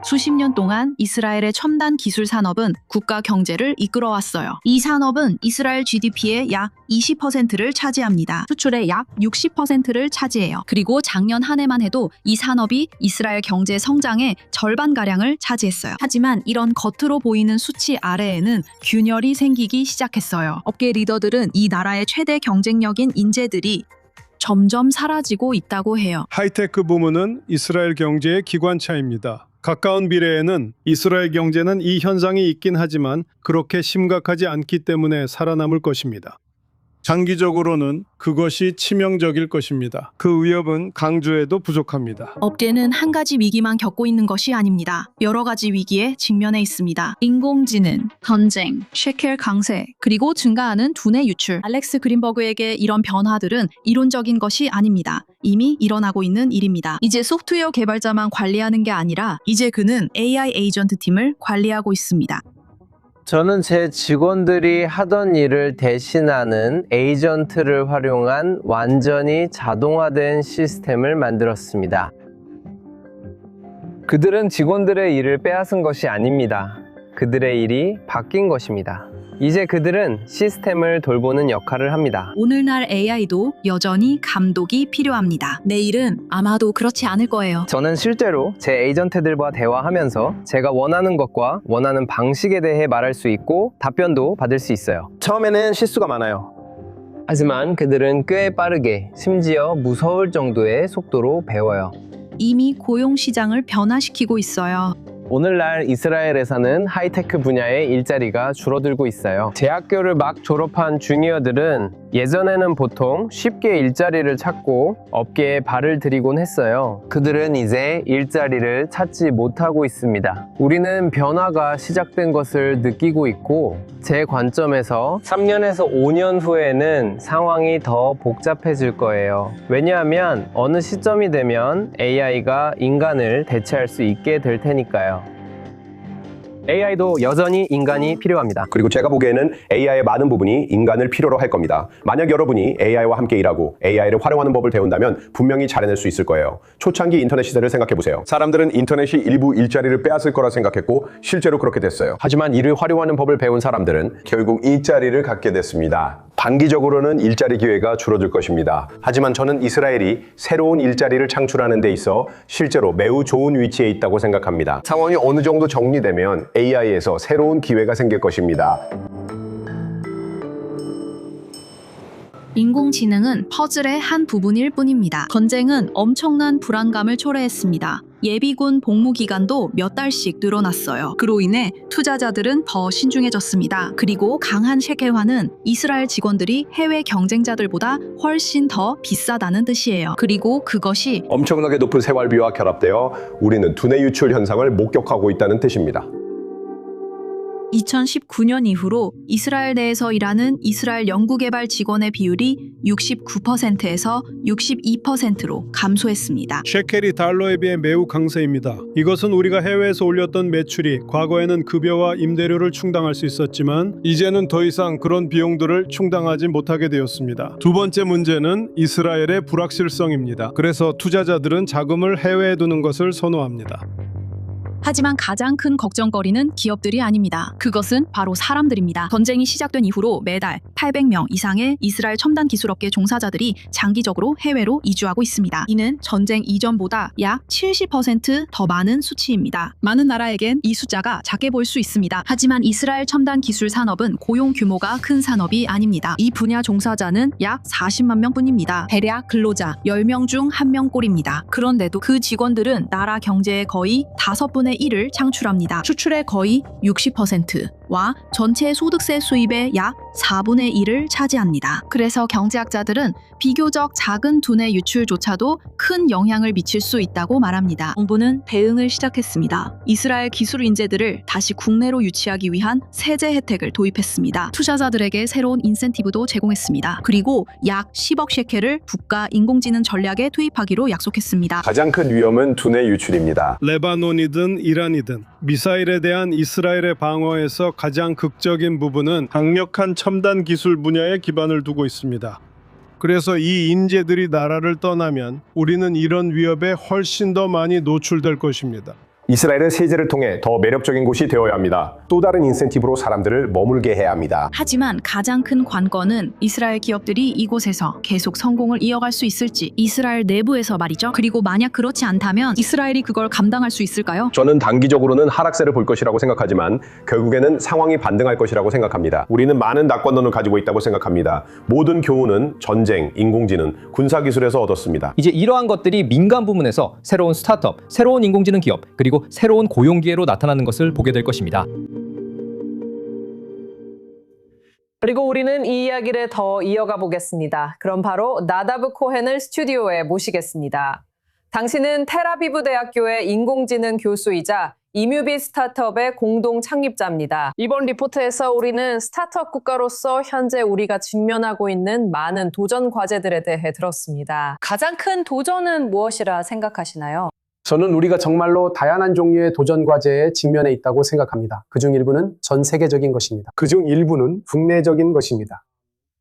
수십 년 동안 이스라엘의 첨단 기술 산업은 국가 경제를 이끌어왔어요. 이 산업은 이스라엘 GDP의 약 20%를 차지합니다. 수출의 약 60%를 차지해요. 그리고 작년 한 해만 해도 이 산업이 이스라엘 경제 성장의 절반가량을 차지했어요. 하지만 이런 겉으로 보이는 수치 아래에는 균열이 생기기 시작했어요. 업계 리더들은 이 나라의 최대 경쟁력인 인재들이 점점 사라지고 있다고 해요. 하이테크 부문은 이스라엘 경제의 기관차입니다. 가까운 미래에는 이스라엘 경제는 이 현상이 있긴 하지만 그렇게 심각하지 않기 때문에 살아남을 것입니다. 장기적으로는 그것이 치명적일 것입니다. 그 위협은 강조해도 부족합니다. 업계는 한 가지 위기만 겪고 있는 것이 아닙니다. 여러 가지 위기에 직면해 있습니다. 인공지능, 전쟁, 셰켈 강세, 그리고 증가하는 두뇌 유출. 알렉스 그린버그에게 이런 변화들은 이론적인 것이 아닙니다. 이미 일어나고 있는 일입니다. 이제 소프트웨어 개발자만 관리하는 게 아니라 이제 그는 AI 에이전트 팀을 관리하고 있습니다. 저는 제 직원들이 하던 일을 대신하는 에이전트를 활용한 완전히 자동화된 시스템을 만들었습니다. 그들은 직원들의 일을 빼앗은 것이 아닙니다. 그들의 일이 바뀐 것입니다. 이제 그들은 시스템을 돌보는 역할을 합니다. 오늘날 AI도 여전히 감독이 필요합니다. 내일은 아마도 그렇지 않을 거예요. 저는 실제로 제 에이전트들과 대화하면서 제가 원하는 것과 원하는 방식에 대해 말할 수 있고 답변도 받을 수 있어요. 처음에는 실수가 많아요. 하지만 그들은 꽤 빠르게, 심지어 무서울 정도의 속도로 배워요. 이미 고용 시장을 변화시키고 있어요. 오늘날 이스라엘에서는 하이테크 분야의 일자리가 줄어들고 있어요. 대학교를 막 졸업한 주니어들은 예전에는 보통 쉽게 일자리를 찾고 업계에 발을 들이곤 했어요. 그들은 이제 일자리를 찾지 못하고 있습니다. 우리는 변화가 시작된 것을 느끼고 있고, 제 관점에서 3년에서 5년 후에는 상황이 더 복잡해질 거예요. 왜냐하면 어느 시점이 되면 AI가 인간을 대체할 수 있게 될 테니까요. AI도 여전히 인간이 필요합니다. 그리고 제가 보기에는 AI의 많은 부분이 인간을 필요로 할 겁니다. 만약 여러분이 AI와 함께 일하고 AI를 활용하는 법을 배운다면 분명히 잘해낼 수 있을 거예요. 초창기 인터넷 시대를 생각해보세요. 사람들은 인터넷이 일부 일자리를 빼앗을 거라 생각했고 실제로 그렇게 됐어요. 하지만 이를 활용하는 법을 배운 사람들은 결국 일자리를 갖게 됐습니다. 단기적으로는 일자리 기회가 줄어들 것입니다. 하지만 저는 이스라엘이 새로운 일자리를 창출하는 데 있어 실제로 매우 좋은 위치에 있다고 생각합니다. 상황이 어느 정도 정리되면 AI에서 새로운 기회가 생길 것입니다. 인공지능은 퍼즐의 한 부분일 뿐입니다. 전쟁은 엄청난 불안감을 초래했습니다. 예비군 복무 기간도 몇 달씩 늘어났어요. 그로 인해 투자자들은 더 신중해졌습니다. 그리고 강한 셰켈화는 이스라엘 직원들이 해외 경쟁자들보다 훨씬 더 비싸다는 뜻이에요. 그리고 그것이 엄청나게 높은 생활비와 결합되어 우리는 두뇌 유출 현상을 목격하고 있다는 뜻입니다. 2019년 이후로 이스라엘 내에서 일하는 이스라엘 연구개발 직원의 비율이 69%에서 62%로 감소했습니다. 셰켈이 달러에 비해 매우 강세입니다. 이것은 우리가 해외에서 올렸던 매출이 과거에는 급여와 임대료를 충당할 수 있었지만 이제는 더 이상 그런 비용들을 충당하지 못하게 되었습니다. 두 번째 문제는 이스라엘의 불확실성입니다. 그래서 투자자들은 자금을 해외에 두는 것을 선호합니다. 하지만 가장 큰 걱정거리는 기업들이 아닙니다. 그것은 바로 사람들입니다. 전쟁이 시작된 이후로 매달 800명 이상의 이스라엘 첨단 기술업계 종사자들이 장기적으로 해외로 이주하고 있습니다. 이는 전쟁 이전보다 약 70% 더 많은 수치입니다. 많은 나라에겐 이 숫자가 작게 보일 수 있습니다. 하지만 이스라엘 첨단 기술 산업은 고용 규모가 큰 산업이 아닙니다. 이 분야 종사자는 약 40만 명뿐입니다. 대략 근로자 10명 중 1명꼴입니다. 그런데도 그 직원들은 나라 경제의 거의 5분의 1을 창출합니다. 수출의 거의 60%와 전체 소득세 수입의 약 4분의 1을 차지합니다. 그래서 경제학자들은 비교적 작은 두뇌 유출조차도 큰 영향을 미칠 수 있다고 말합니다. 정부는 대응을 시작했습니다. 이스라엘 기술 인재들을 다시 국내로 유치하기 위한 세제 혜택을 도입했습니다. 투자자들에게 새로운 인센티브도 제공했습니다. 그리고 약 10억 셰켈을 국가 인공지능 전략에 투입하기로 약속했습니다. 가장 큰 위험은 두뇌 유출입니다. 레바논이든 이란이든 미사일에 대한 이스라엘의 방어에서 가장 극적인 부분은 강력한 첨단 기술 분야에 기반을 두고 있습니다. 그래서 이 인재들이 나라를 떠나면 우리는 이런 위협에 훨씬 더 많이 노출될 것입니다. 이스라엘은 세제를 통해 더 매력적인 곳이 되어야 합니다. 또 다른 인센티브로 사람들을 머물게 해야 합니다. 하지만 가장 큰 관건은 이스라엘 기업들이 이곳에서 계속 성공을 이어갈 수 있을지, 이스라엘 내부에서 말이죠. 그리고 만약 그렇지 않다면 이스라엘이 그걸 감당할 수 있을까요? 저는 단기적으로는 하락세를 볼 것이라고 생각하지만 결국에는 상황이 반등할 것이라고 생각합니다. 우리는 많은 낙관론을 가지고 있다고 생각합니다. 모든 교훈은 전쟁, 인공지능, 군사기술에서 얻었습니다. 이제 이러한 것들이 민간 부문에서 새로운 스타트업, 새로운 인공지능 기업, 그리고 새로운 고용 기회로 나타나는 것을 보게 될 것입니다. 그리고 우리는 이 이야기를 더 이어가 보겠습니다. 그럼 바로 나다브 코헨을 스튜디오에 모시겠습니다. 당신은 텔아비브 대학교의 인공지능 교수이자 이뮤비 스타트업의 공동 창립자입니다. 이번 리포트에서 우리는 스타트업 국가로서 현재 우리가 직면하고 있는 많은 도전 과제들에 대해 들었습니다. 가장 큰 도전은 무엇이라 생각하시나요? 저는 우리가 정말로 다양한 종류의 도전 과제에 직면해 있다고 생각합니다. 그중 일부는 전 세계적인 것입니다. 그중 일부는 국내적인 것입니다.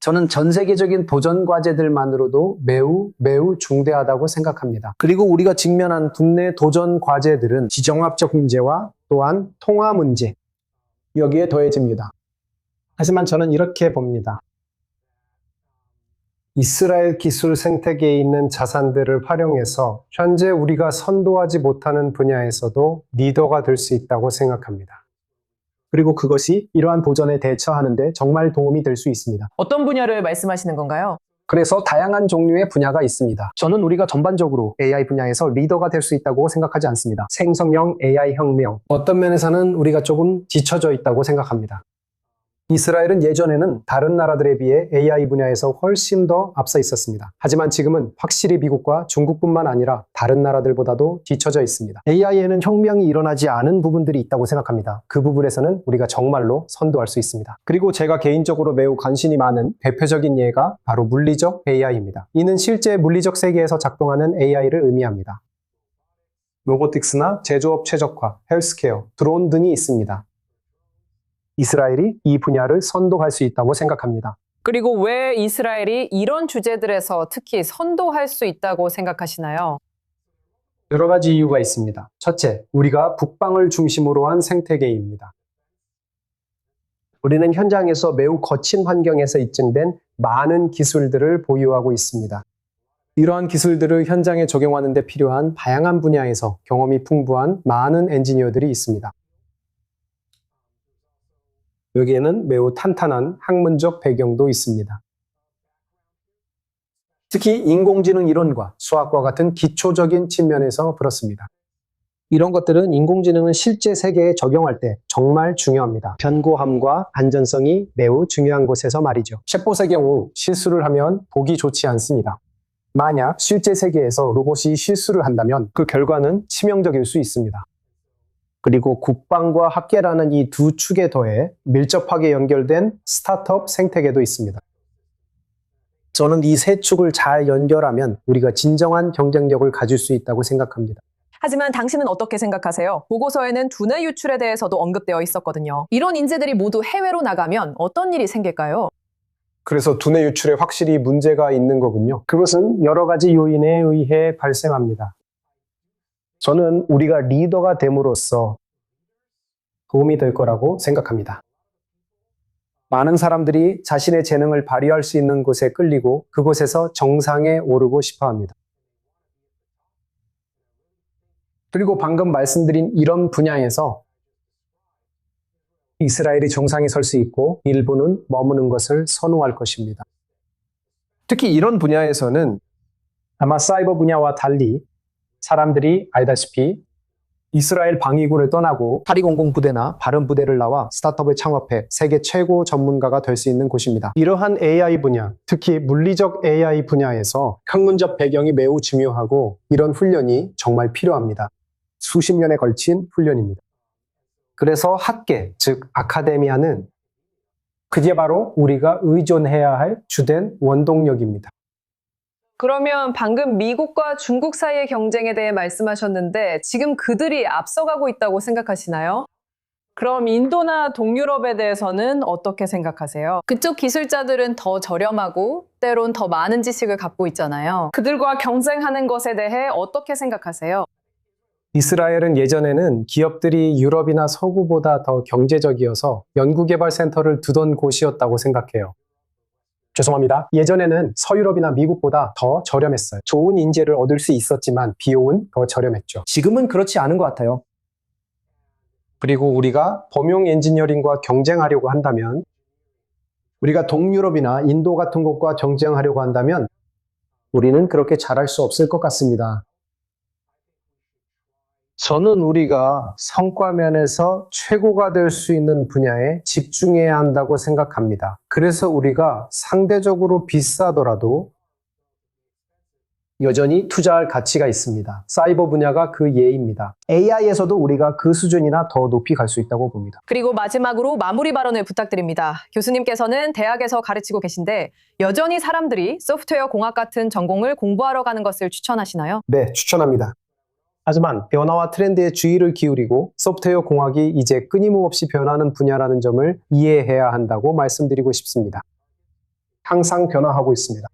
저는 전 세계적인 도전 과제들만으로도 매우 중대하다고 생각합니다. 그리고 우리가 직면한 국내 도전 과제들은 지정학적 문제와 또한 통화 문제, 여기에 더해집니다. 하지만 저는 이렇게 봅니다. 이스라엘 기술 생태계에 있는 자산들을 활용해서 현재 우리가 선도하지 못하는 분야에서도 리더가 될 수 있다고 생각합니다. 그리고 그것이 이러한 도전에 대처하는 데 정말 도움이 될 수 있습니다. 어떤 분야를 말씀하시는 건가요? 그래서 다양한 종류의 분야가 있습니다. 저는 우리가 전반적으로 AI 분야에서 리더가 될 수 있다고 생각하지 않습니다. 생성형 AI 혁명, 어떤 면에서는 우리가 조금 뒤처져 있다고 생각합니다. 이스라엘은 예전에는 다른 나라들에 비해 AI 분야에서 훨씬 더 앞서 있었습니다. 하지만 지금은 확실히 미국과 중국뿐만 아니라 다른 나라들보다도 뒤처져 있습니다. AI에는 혁명이 일어나지 않은 부분들이 있다고 생각합니다. 그 부분에서는 우리가 정말로 선도할 수 있습니다. 그리고 제가 개인적으로 매우 관심이 많은 대표적인 예가 바로 물리적 AI입니다. 이는 실제 물리적 세계에서 작동하는 AI를 의미합니다. 로보틱스나 제조업 최적화, 헬스케어, 드론 등이 있습니다. 이스라엘이 이 분야를 선도할 수 있다고 생각합니다. 그리고 왜 이스라엘이 이런 주제들에서 특히 선도할 수 있다고 생각하시나요? 여러 가지 이유가 있습니다. 첫째, 우리가 북방을 중심으로 한 생태계입니다. 우리는 현장에서 매우 거친 환경에서 입증된 많은 기술들을 보유하고 있습니다. 이러한 기술들을 현장에 적용하는 데 필요한 다양한 분야에서 경험이 풍부한 많은 엔지니어들이 있습니다. 여기에는 매우 탄탄한 학문적 배경도 있습니다. 특히 인공지능 이론과 수학과 같은 기초적인 측면에서 그렇습니다. 이런 것들은 인공지능은 실제 세계에 적용할 때 정말 중요합니다. 견고함과 안전성이 매우 중요한 곳에서 말이죠. 챗봇의 경우 실수를 하면 보기 좋지 않습니다. 만약 실제 세계에서 로봇이 실수를 한다면 그 결과는 치명적일 수 있습니다. 그리고 국방과 학계라는 이 두 축에 더해 밀접하게 연결된 스타트업 생태계도 있습니다. 저는 이 세 축을 잘 연결하면 우리가 진정한 경쟁력을 가질 수 있다고 생각합니다. 하지만 당신은 어떻게 생각하세요? 보고서에는 두뇌 유출에 대해서도 언급되어 있었거든요. 이런 인재들이 모두 해외로 나가면 어떤 일이 생길까요? 그래서 두뇌 유출에 확실히 문제가 있는 거군요. 그것은 여러 가지 요인에 의해 발생합니다. 저는 우리가 리더가 됨으로써 도움이 될 거라고 생각합니다. 많은 사람들이 자신의 재능을 발휘할 수 있는 곳에 끌리고 그곳에서 정상에 오르고 싶어 합니다. 그리고 방금 말씀드린 이런 분야에서 이스라엘이 정상에 설 수 있고 일부는 머무는 것을 선호할 것입니다. 특히 이런 분야에서는 아마 사이버 분야와 달리 사람들이 알다시피 이스라엘 방위군을 떠나고 파리공공 부대나 바른 부대를 나와 스타트업을 창업해 세계 최고 전문가가 될 수 있는 곳입니다. 이러한 AI 분야, 특히 물리적 AI 분야에서 학문적 배경이 매우 중요하고 이런 훈련이 정말 필요합니다. 수십 년에 걸친 훈련입니다. 그래서 학계, 즉 아카데미아는 그게 바로 우리가 의존해야 할 주된 원동력입니다. 그러면 방금 미국과 중국 사이의 경쟁에 대해 말씀하셨는데 지금 그들이 앞서가고 있다고 생각하시나요? 그럼 인도나 동유럽에 대해서는 어떻게 생각하세요? 그쪽 기술자들은 더 저렴하고 때론 더 많은 지식을 갖고 있잖아요. 그들과 경쟁하는 것에 대해 어떻게 생각하세요? 이스라엘은 예전에는 기업들이 유럽이나 서구보다 더 경제적이어서 연구개발센터를 두던 곳이었다고 생각해요. 죄송합니다. 예전에는 서유럽이나 미국보다 더 저렴했어요. 좋은 인재를 얻을 수 있었지만 비용은 더 저렴했죠. 지금은 그렇지 않은 것 같아요. 그리고 우리가 범용 엔지니어링과 경쟁하려고 한다면, 우리가 동유럽이나 인도 같은 곳과 경쟁하려고 한다면 우리는 그렇게 잘할 수 없을 것 같습니다. 저는 우리가 성과 면에서 최고가 될 수 있는 분야에 집중해야 한다고 생각합니다. 그래서 우리가 상대적으로 비싸더라도 여전히 투자할 가치가 있습니다. 사이버 분야가 그 예입니다. AI에서도 우리가 그 수준이나 더 높이 갈 수 있다고 봅니다. 그리고 마지막으로 마무리 발언을 부탁드립니다. 교수님께서는 대학에서 가르치고 계신데 여전히 사람들이 소프트웨어 공학 같은 전공을 공부하러 가는 것을 추천하시나요? 네, 추천합니다. 하지만 변화와 트렌드에 주의를 기울이고 소프트웨어 공학이 이제 끊임없이 변하는 분야라는 점을 이해해야 한다고 말씀드리고 싶습니다. 항상 변화하고 있습니다.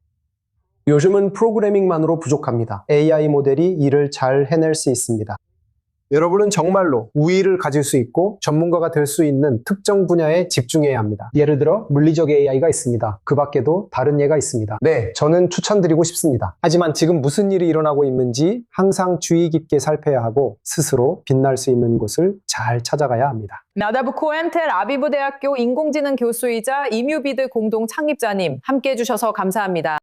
요즘은 프로그래밍만으로 부족합니다. AI 모델이 일을 잘 해낼 수 있습니다. 여러분은 정말로 우위를 가질 수 있고 전문가가 될 수 있는 특정 분야에 집중해야 합니다. 예를 들어 물리적 AI가 있습니다. 그 밖에도 다른 예가 있습니다. 네, 저는 추천드리고 싶습니다. 하지만 지금 무슨 일이 일어나고 있는지 항상 주의 깊게 살펴야 하고 스스로 빛날 수 있는 곳을 잘 찾아가야 합니다. 나다브 코헨 텔아비브 대학교 인공지능 교수이자 이뮤비드 공동 창립자님 함께해 주셔서 감사합니다.